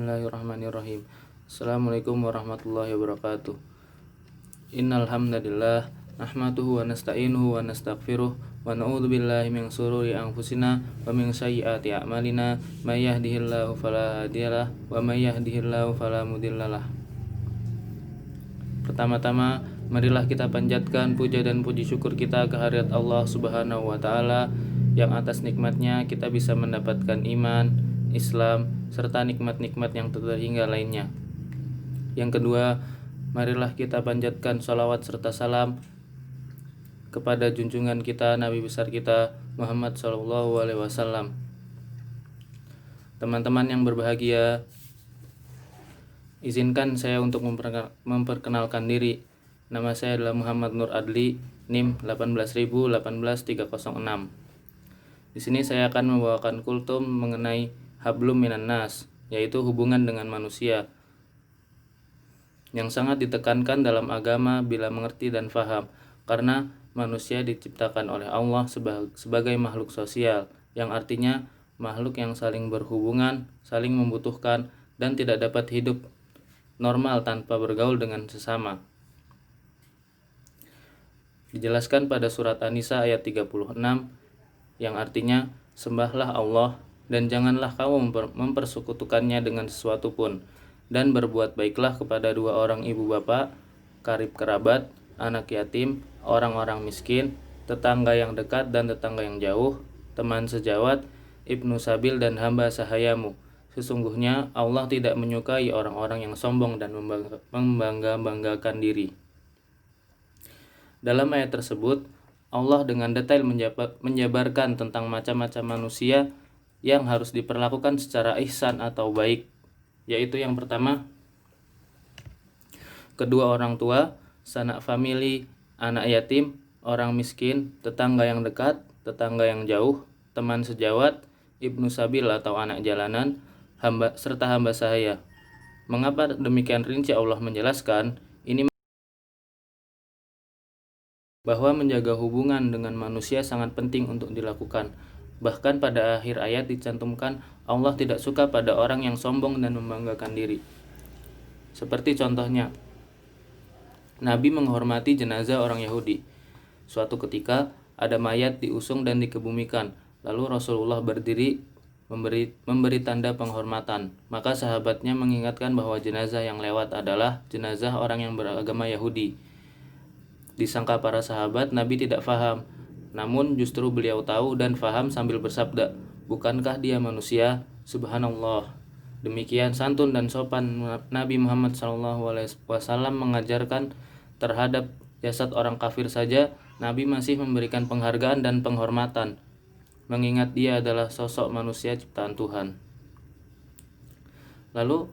Bismillahirrahmanirrahim. Assalamualaikum warahmatullahi wabarakatuh. Innal hamdalillah nahmaduhu wa nasta'inuhu wa nastaghfiruh wa na'udzu billahi min shururi anfusina wa min sayyiati a'malina may yahdihillahu fala hadiyalah wa may yahdihillahu fala mudhillalah. Pertama-tama, marilah kita panjatkan puja dan puji syukur kita kehadirat Allah Subhanahu wa taala yang atas nikmatnya kita bisa mendapatkan iman, Islam, serta nikmat-nikmat yang terhingga lainnya. Yang kedua, marilah kita panjatkan salawat serta salam kepada junjungan kita, Nabi besar kita, Muhammad SAW. Teman-teman yang berbahagia, izinkan saya untuk memperkenalkan diri. Nama saya adalah Muhammad Nur Adli, NIM 1818306. Di sini saya akan membawakan kultum mengenai hablum minan nas, yaitu hubungan dengan manusia, yang sangat ditekankan dalam agama bila mengerti dan faham, karena manusia diciptakan oleh Allah sebagai makhluk sosial, yang artinya makhluk yang saling berhubungan, saling membutuhkan, dan tidak dapat hidup normal tanpa bergaul dengan sesama. Dijelaskan pada surat An-Nisa ayat 36, yang artinya, sembahlah Allah dan janganlah kamu mempersekutukannya dengan sesuatu pun, dan berbuat baiklah kepada dua orang ibu bapak, karib kerabat, anak yatim, orang-orang miskin, tetangga yang dekat dan tetangga yang jauh, teman sejawat, ibnu sabil dan hamba sahayamu. Sesungguhnya Allah tidak menyukai orang-orang yang sombong dan membangga-banggakan diri. Dalam ayat tersebut, Allah dengan detail menjabarkan tentang macam-macam manusia yang harus diperlakukan secara ihsan atau baik, yaitu yang pertama, kedua orang tua, sanak famili, anak yatim, orang miskin, tetangga yang dekat, tetangga yang jauh, teman sejawat, ibnu sabil atau anak jalanan, serta hamba sahaya. Mengapa demikian rinci Allah menjelaskan? Ini bahwa menjaga hubungan dengan manusia sangat penting untuk dilakukan. Bahkan pada akhir ayat dicantumkan Allah tidak suka pada orang yang sombong dan membanggakan diri. Seperti contohnya, Nabi menghormati jenazah orang Yahudi. Suatu ketika ada mayat diusung dan dikebumikan. Lalu Rasulullah berdiri memberi tanda penghormatan. Maka sahabatnya mengingatkan bahwa jenazah yang lewat adalah jenazah orang yang beragama Yahudi. Disangka para sahabat Nabi tidak faham. Namun justru beliau tahu dan faham sambil bersabda, bukankah dia manusia? Subhanallah. Demikian santun dan sopan Nabi Muhammad SAW mengajarkan terhadap jasad orang kafir saja, Nabi masih memberikan penghargaan dan penghormatan, mengingat dia adalah sosok manusia ciptaan Tuhan. Lalu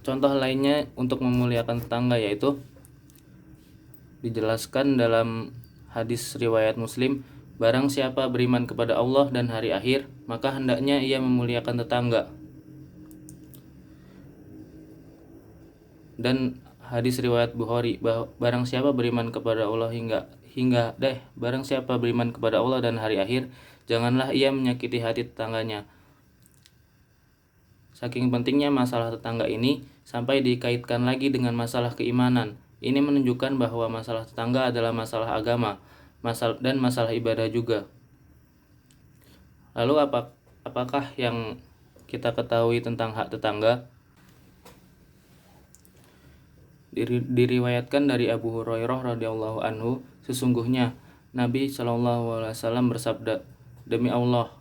contoh lainnya untuk memuliakan tetangga yaitu dijelaskan dalam hadis riwayat Muslim, barang siapa beriman kepada Allah dan hari akhir, maka hendaknya ia memuliakan tetangga. Dan hadis riwayat Bukhari, barang siapa beriman kepada Allah barang siapa beriman kepada Allah dan hari akhir, janganlah ia menyakiti hati tetangganya. Saking pentingnya masalah tetangga ini sampai dikaitkan lagi dengan masalah keimanan. Ini menunjukkan bahwa masalah tetangga adalah masalah agama, dan masalah ibadah juga. Lalu apakah yang kita ketahui tentang hak tetangga? Diriwayatkan dari Abu Hurairah radhiyallahu anhu, sesungguhnya Nabi SAW bersabda, demi Allah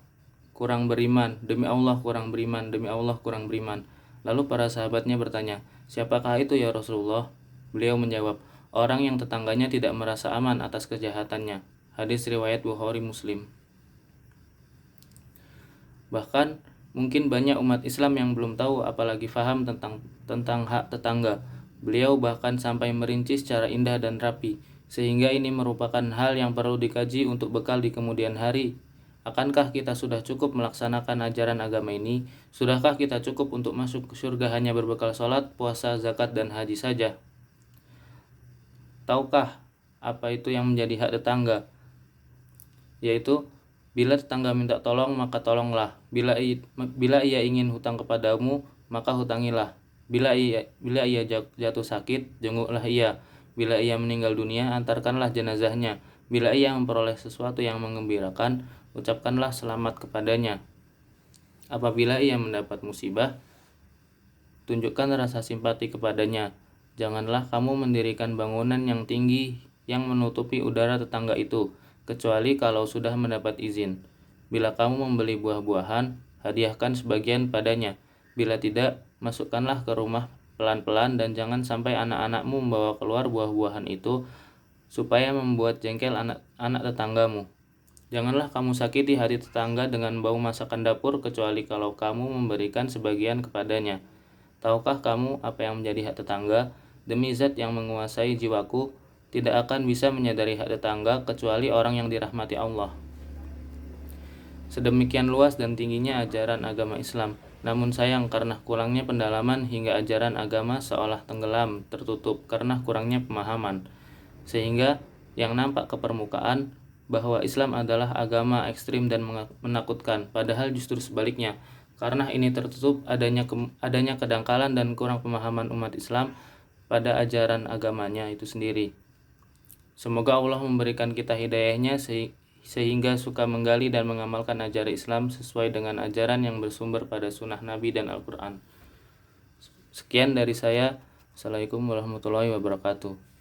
kurang beriman, demi Allah kurang beriman, demi Allah kurang beriman. Lalu para sahabatnya bertanya, siapakah itu ya Rasulullah? Beliau menjawab, orang yang tetangganya tidak merasa aman atas kejahatannya. Hadis riwayat Bukhari Muslim. Bahkan mungkin banyak umat Islam yang belum tahu apalagi faham tentang hak tetangga. Beliau bahkan sampai merinci secara indah dan rapi, sehingga ini merupakan hal yang perlu dikaji untuk bekal di kemudian hari. Akankah kita sudah cukup melaksanakan ajaran agama ini? Sudahkah kita cukup untuk masuk ke surga hanya berbekal sholat, puasa, zakat, dan haji saja? Tahukah apa itu yang menjadi hak tetangga? Yaitu Bila tetangga minta tolong, maka tolonglah. Bila ia ingin hutang kepadamu, maka hutangilah. Bila ia jatuh sakit, jenguklah ia. Bila ia meninggal dunia, antarkanlah jenazahnya. Bila ia memperoleh sesuatu yang menggembirakan, ucapkanlah selamat kepadanya. Apabila ia mendapat musibah, tunjukkan rasa simpati kepadanya. Janganlah kamu mendirikan bangunan yang tinggi yang menutupi udara tetangga itu, kecuali kalau sudah mendapat izin. Bila kamu membeli buah-buahan, hadiahkan sebagian padanya. Bila tidak, masukkanlah ke rumah pelan-pelan dan jangan sampai anak-anakmu membawa keluar buah-buahan itu supaya membuat jengkel anak tetanggamu. Janganlah kamu sakiti hati tetangga dengan bau masakan dapur kecuali kalau kamu memberikan sebagian kepadanya. Tahukah kamu apa yang menjadi hak tetangga? Demi zat yang menguasai jiwaku, tidak akan bisa menyadari hak tetangga kecuali orang yang dirahmati Allah. Sedemikian luas dan tingginya ajaran agama Islam. Namun sayang karena kurangnya pendalaman hingga ajaran agama seolah tenggelam, tertutup karena kurangnya pemahaman. Sehingga yang nampak ke permukaan bahwa Islam adalah agama ekstrim dan menakutkan, padahal justru sebaliknya. Karena ini tertutup adanya kedangkalan dan kurang pemahaman umat Islam pada ajaran agamanya itu sendiri. Semoga Allah memberikan kita hidayahnya sehingga suka menggali dan mengamalkan ajaran Islam sesuai dengan ajaran yang bersumber pada sunnah Nabi dan Al-Quran. Sekian dari saya. Assalamualaikum warahmatullahi wabarakatuh.